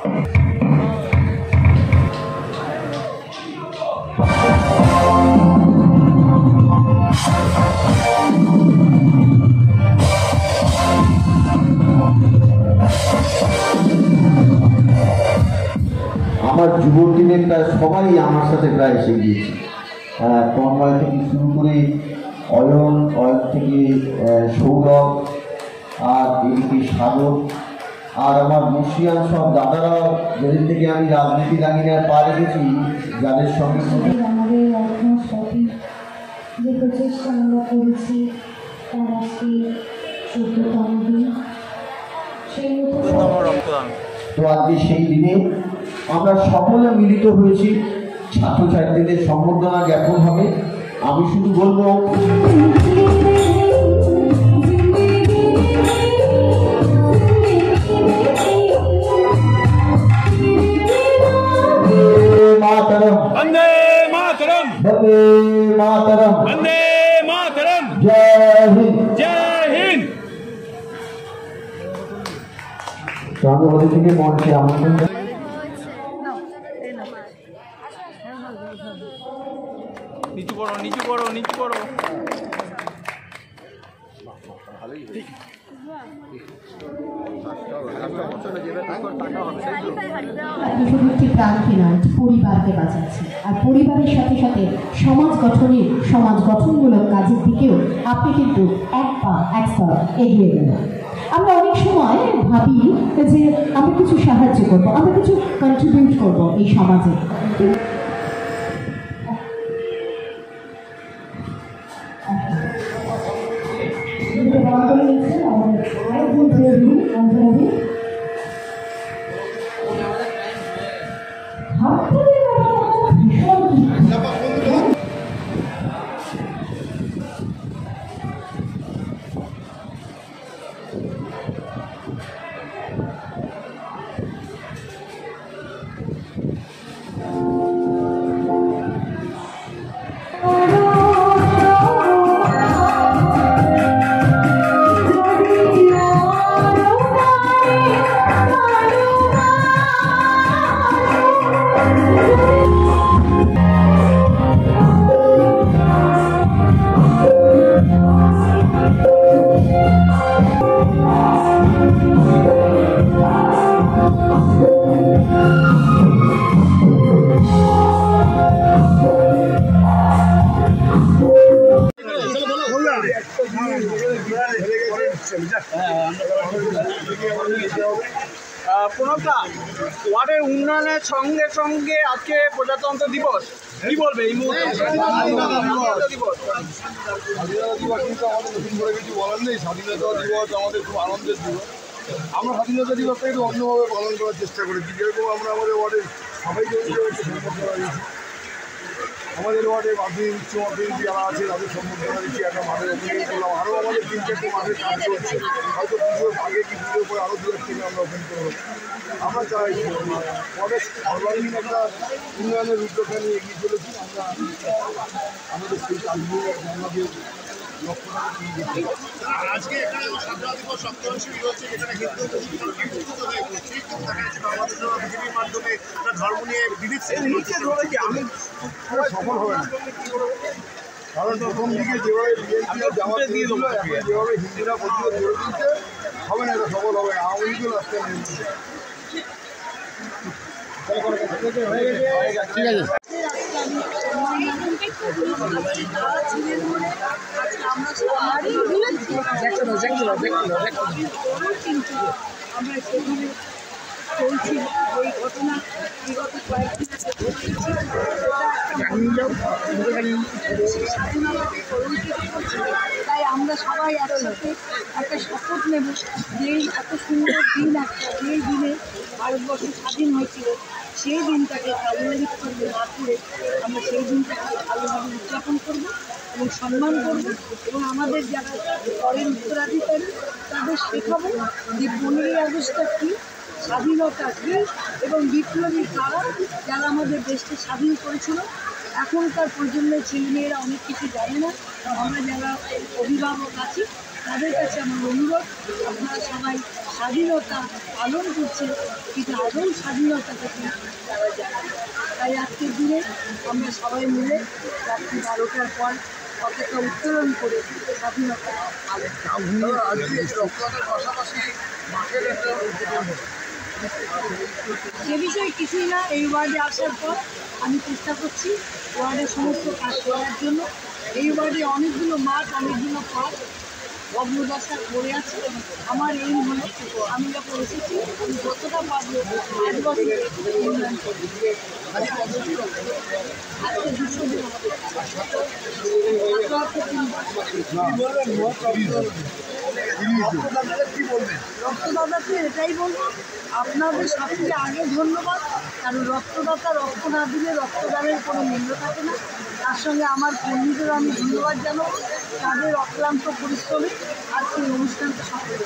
আমার যুবক দিনের প্রায় সবাই আমার সাথে প্রায় এসে গিয়েছে, তন্ময় থেকে শুরু করে অয়ন থেকে সৌরভ, আর এদিকে সাগর, আর আমার মুশিয়ান সব দাদারা, যেদিন থেকে আমি রাজনীতি লাইনে আর পা রেখেছি, যাদের সঙ্গে আমাদের সঠিক যে প্রচেষ্টা আমরা করেছি তার আজকে 14তম দিন। সেই তো আজকে সেই দিনে আমরা সকলে মিলিত হয়েছি। ছাত্রছাত্রীদের সম্বর্ধনা জ্ঞাপন হবে। আমি শুধু বলবো मातरम, वंदे मातरम, वंदे मातरम, वंदे मातरम, जय हिंद, जय हिंद। तो हम लोग के मंच से आमंत्रण नीचे पड़ो, नीचे पड़ो, नीचे पड़ो। প্রান্তি নয়, পরিবারকে বাঁচাচ্ছে। আর পরিবারের সাথে সাথে সমাজ গঠনমূলক কাজের দিকেও আপনি কিন্তু এক স্তর এগিয়ে গেলেন। আমরা অনেক সময় ভাবি যে আমরা কিছু সাহায্য করবো, আমরা কিছু কন্ট্রিবিউট করবো এই সমাজে। প্রণবদা, ওয়ার্ডের উন্নয়নের সঙ্গে সঙ্গে আজকে প্রজাতন্ত্র দিবস, কি বলবে এই মুহূর্তে? স্বাধীনতা দিবস কিন্তু আমাদের নতুন করে কিছু বলার নেই। স্বাধীনতা দিবস আমাদের খুব আনন্দের দিবস। আমরা স্বাধীনতা দিবসটা একটু অন্যভাবে পালন করার চেষ্টা করেছি। যেরকম আমরা আমাদের ওয়ার্ডের সবাইকে সম্বর্ধনা দিয়েছি। আমাদের ওয়ার্ডে মাধ্যমিক উচ্চ মাধ্যমিক যারা আছে তাদের সম্বর্ধনা দিচ্ছি। একটা মাঠের ওপেনিং করলাম। আরও আমাদের 3-4টে মাঠের কাজ চলছে। হয়তো পুজোর আগে কি পুজোর পরে আরও 2-1 থেকে আমরা ওপেন করবো। আমরা চাই ওয়ার্ডের সর্বাঙ্গীন একটা উন্নয়নের উদ্যোগটা নিয়ে এগিয়ে চলেছি। আমরা আমাদের সেই কাজগুলো আমাদের আজকে এখানে স্বাধীনতা দিবস সপ্তাহ শিবির হচ্ছে, যেখানে হিন্দু মুসলমান হয়ে পড়ছে। আমাদের বিজেপির মাধ্যমে একটা ধর্ম নিয়ে বিবিধ সফল হবে না, কারণ প্রথম দিকে যেভাবে বিএনপি জামাত দিয়েছিল, এখন যেভাবে হিন্দুরা প্রতিরোধ গড়ে তুলছে, হবে না, এটা সফল হবে না। আওয়ামী লীগও রাস্তায় নেমে ঠিক আছে। আমরা সেখানে চলছি এই ঘটনা বিগত কয়েকদিন তাই আমরা সবাই একসাথে একটা শপথ নেব যে এত সুন্দর দিন একটা, যেই দিনে ভারতবর্ষ স্বাধীন হয়েছিল, সেই দিনটাকে কালুয়ারি না করে আমরা সেই দিনটাকে ভালোভাবে উদযাপন করব এবং সম্মান করব এবং আমাদের যারা পরের উত্তরাধিকারী তাদের শেখাবো যে 15ই আগস্টটা কী, স্বাধীনতা কী এবং বিপ্লবী কারা যারা আমাদের দেশকে স্বাধীন করেছিল। এখনকার প্রজন্মের ছেলেমেয়েরা অনেক কিছু জানে না। আমরা যারা অভিভাবক আছি তাদের কাছে আমার অনুরোধ, আপনারা সবাই স্বাধীনতা পালন করছেন, কিন্তু আদৌ স্বাধীনতাটা কি তারা জানে না। তাই আজকের দিনে আমরা সবাই মিলে রাত্রি 12টার পর পতাকা উত্তোলন করে স্বাধীনতা পালন করি। আজকে রক্তদানের পাশাপাশি মাঠের একটা সে বিষয়ে কিছুই না, এই ওয়ার্ডে আসার পর আমি চেষ্টা করছি ওয়ার্ডের সমস্ত কাজ করার জন্য। এই ওয়ার্ডে অনেকগুলো মাঠ, অনেকগুলো পার্ক ভগ্নদশা পড়ে আছে। আমার এই হলো আমি যখন এসেছি আমি যতটা পারবো 5 বছরে উন্নয়ন করবো। আজকে 200 দিন রক্তদাতাকে এটাই বলবো, আপনাদের সবথেকে আগে ধন্যবাদ, কারণ রক্তদাতা রক্ত না দিলে রক্তদানের কোনো মূল্য থাকে না। তার সঙ্গে আমার কর্মীদেরও আমি ধন্যবাদ জানাবো, তাদের অক্লান্ত পরিশ্রমে আজকে এই অনুষ্ঠানটা সফল।